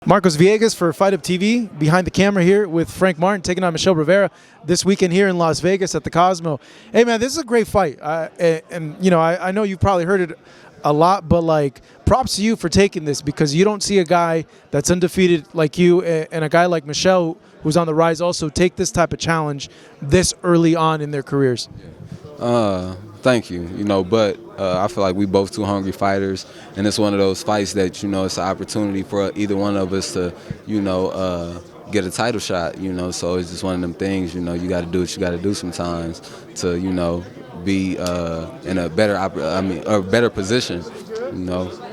Marcos Villegas for Fight Up TV, behind the camera here with Frank Martin taking on Michel Rivera this weekend here in Las Vegas at the Cosmo. Hey man, this is a great fight, and you know I know you've probably heard it a lot, but like props to you for taking this because you don't see a guy that's undefeated like you and a guy like Michel who's on the rise also take this type of challenge this early on in their careers. Thank you. But I feel like we both two hungry fighters, and it's one of those fights that it's an opportunity for either one of us to get a title shot. So it's just one of them things. You got to do what you got to do sometimes to be in a better position.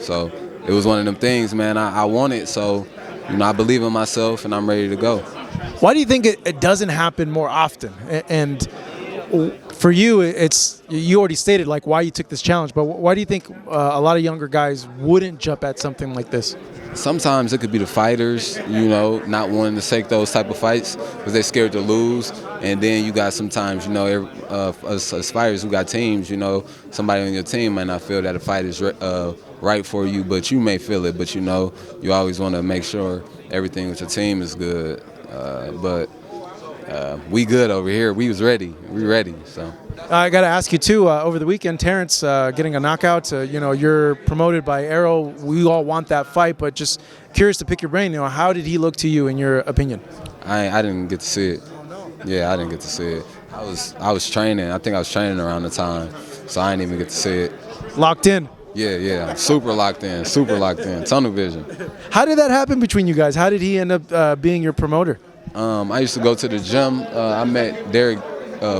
So it was one of them things, man. I want it, so I believe in myself and I'm ready to go. Why do you think it doesn't happen more often? And for you, you already stated like why you took this challenge, but why do you think a lot of younger guys wouldn't jump at something like this? Sometimes it could be the fighters, not wanting to take those type of fights because they're scared to lose. And then you got sometimes, us as fighters who got teams, somebody on your team might not feel that a fight is right for you, but you may feel it. But you always want to make sure everything with your team is good. But we good over here. We was ready. We ready. So I got to ask you too. Over the weekend, Terence getting a knockout. You're promoted by Errol. We all want that fight, but just curious to pick your brain. How did he look to you, in your opinion? I didn't get to see it. Oh, no. Yeah, I didn't get to see it. I was training. I think I was training around the time, so I didn't even get to see it. Locked in. Yeah, super locked in, tunnel vision. How did that happen between you guys? How did he end up being your promoter? I used to go to the gym. I met Derek's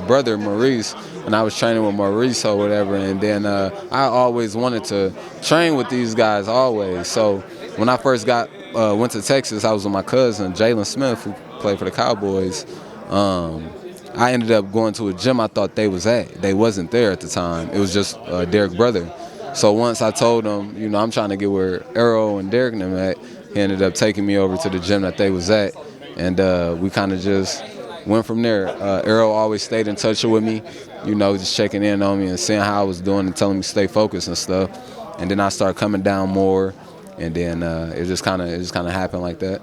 brother, Maurice, and I was training with Maurice or whatever. And then I always wanted to train with these guys, always. So when I first went to Texas, I was with my cousin, Jalen Smith, who played for the Cowboys. I ended up going to a gym I thought they was at. They wasn't there at the time. It was just Derek's brother. So once I told him, I'm trying to get where Errol and Derek and them at, he ended up taking me over to the gym that they was at. And we kind of just went from there. Errol always stayed in touch with me, just checking in on me and seeing how I was doing and telling me to stay focused and stuff. And then I started coming down more, and then it just kind of happened like that.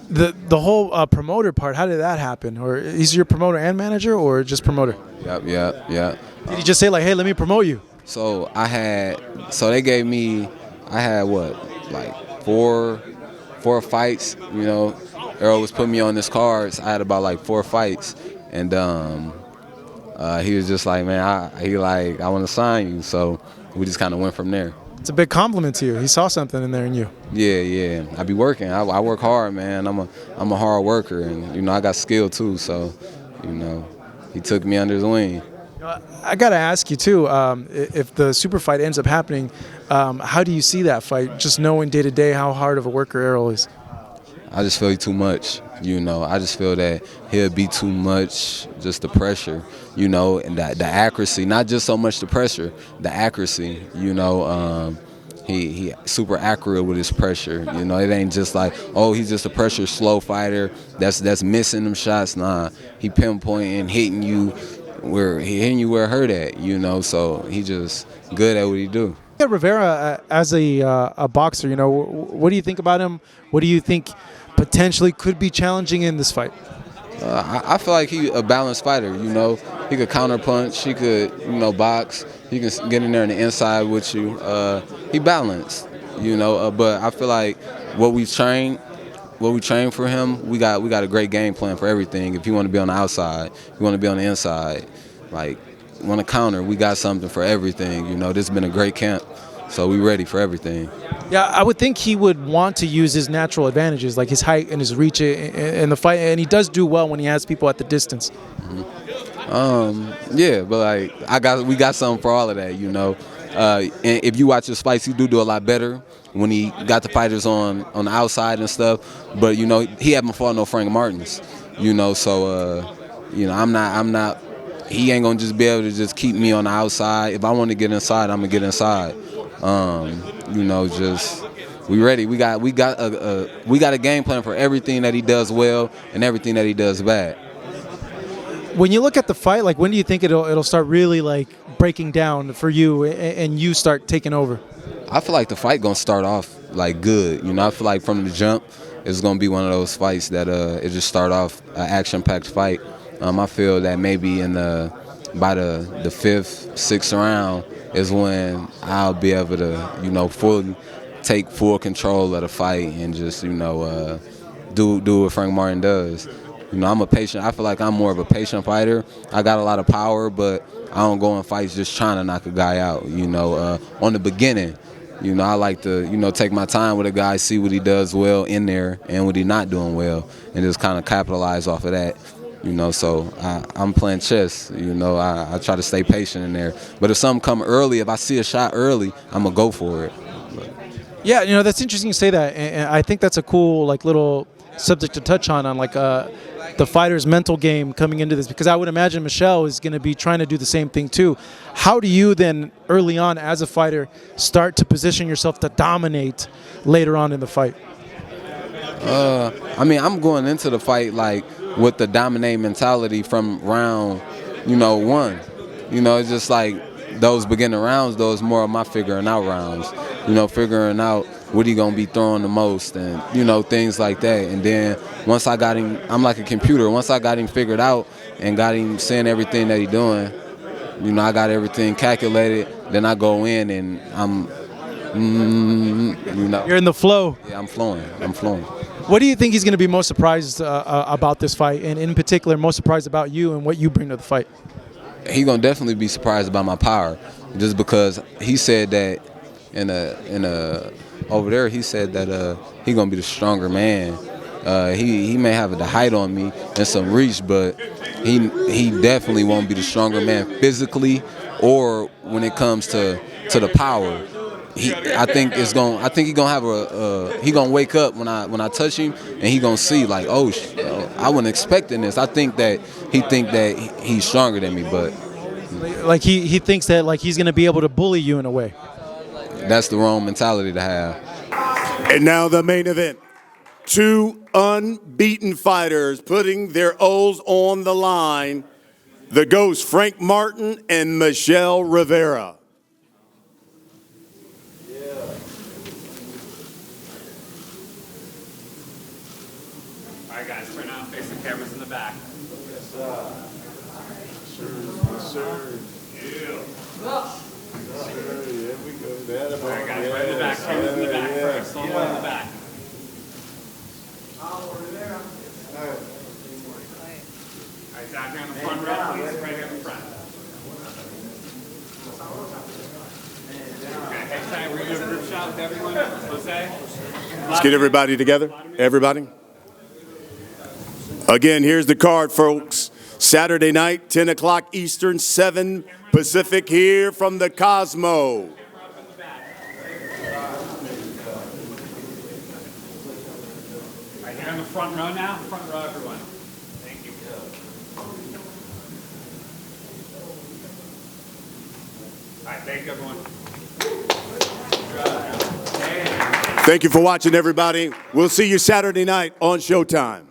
The whole promoter part, how did that happen? Or is your promoter and manager, or just promoter? Yep. Did he just say like, hey, let me promote you? So they gave me, I had like four fights, Errol was putting me on his cards. I had about like 4 fights, and he was just like, man, I want to sign you. So we just kind of went from there. It's a big compliment to you. He saw something in there in you. Yeah. I be working. I work hard, man. I'm a hard worker, and I got skill too. So he took me under his wing. I got to ask you too, if the super fight ends up happening, how do you see that fight? Just knowing day to day how hard of a worker Errol is. I just feel too much, I just feel that he'll be too much, just the pressure, and the accuracy, not just so much the pressure, the accuracy, he super accurate with his pressure, it ain't just like, oh, he's just a pressure slow fighter that's missing them shots. Nah, he pinpointing, hitting you where it hurt at, so he just good at what he do. Rivera, as a boxer, what do you think about him? What do you think potentially could be challenging in this fight? I feel like he's a balanced fighter. He could counter punch. He could, box. He can get in there on the inside with you. He balanced. But I feel like what we train for him, we got a great game plan for everything. If you want to be on the outside, you want to be on the inside, like. Want to counter, we got something for everything. This has been a great camp, so we ready for everything. Yeah, I would think he would want to use his natural advantages, like his height and his reach in the fight, and he does do well when he has people at the distance. Yeah, but we got something for all of that. And if you watch his fights, he do a lot better when he got the fighters on the outside and stuff. But he haven't fought no Frank Martins. So I'm not. He ain't gonna just be able to just keep me on the outside. If I want to get inside, I'm gonna get inside. Just we ready. We got a game plan for everything that he does well and everything that he does bad. When you look at the fight, like when do you think it'll start really like breaking down for you and you start taking over? I feel like the fight gonna start off like good. You know, I feel like from the jump, it's gonna be one of those fights that it just start off an action-packed fight. I feel that maybe by the fifth, sixth round is when I'll be able to, you know, take full control of the fight and just, you know, do what Frank Martin does. You know, I feel like I'm more of a patient fighter. I got a lot of power, but I don't go in fights just trying to knock a guy out. You know, on the beginning, you know, I like to, you know, take my time with a guy, see what he does well in there and what he's not doing well, and just kind of capitalize off of that. You know, so I'm playing chess. You know, I try to stay patient in there. But if something come early, if I see a shot early, I'm gonna go for it. Yeah, you know, that's interesting you say that, and I think that's a cool like little subject to touch on like the fighter's mental game coming into this, because I would imagine Michel is going to be trying to do the same thing too. How do you then, early on as a fighter, start to position yourself to dominate later on in the fight? I mean, I'm going into the fight like with the dominating mentality from round, you know, one. You know, it's just like those beginning rounds, those more of my figuring out rounds. You know, figuring out what he gonna be throwing the most, and you know, things like that. And then once I got him, I'm like a computer. Once I got him figured out and got him seeing everything that he doing, you know, I got everything calculated. Then I go in and I'm, you know, You're in the flow. Yeah, I'm flowing. What do you think he's going to be most surprised about this fight, and in particular, most surprised about you and what you bring to the fight? He gonna definitely be surprised about my power, just because he said that over there, he said that he gonna be the stronger man. He may have the height on me and some reach, but he definitely won't be the stronger man physically or when it comes to the power. I think he gonna have he gonna wake up when I touch him, and he gonna see like, oh, I wasn't expecting this. I think that he's stronger than me, but like he thinks that like he's gonna be able to bully you in a way. That's the wrong mentality to have. And now the main event. Two unbeaten fighters putting their O's on the line. The Ghost, Frank Martin and Michel Rivera. All right, guys, turn out, face the cameras in the back. Yes, sir. Yes, sir. All right, guys, right in the back. Cameras in the back first. All the way in the back. All right, down here on the front row, please. Right here in the front. Okay, hang tight. We're going to do a group shot with everyone. Jose? Let's get everybody together. Everybody. Again, here's the card, folks. Saturday night, 10 o'clock Eastern, 7 Pacific, here from the Cosmo. Right here in the front row now. Front row, everyone. Thank you. All right, thank you, everyone. Thank you for watching, everybody. We'll see you Saturday night on Showtime.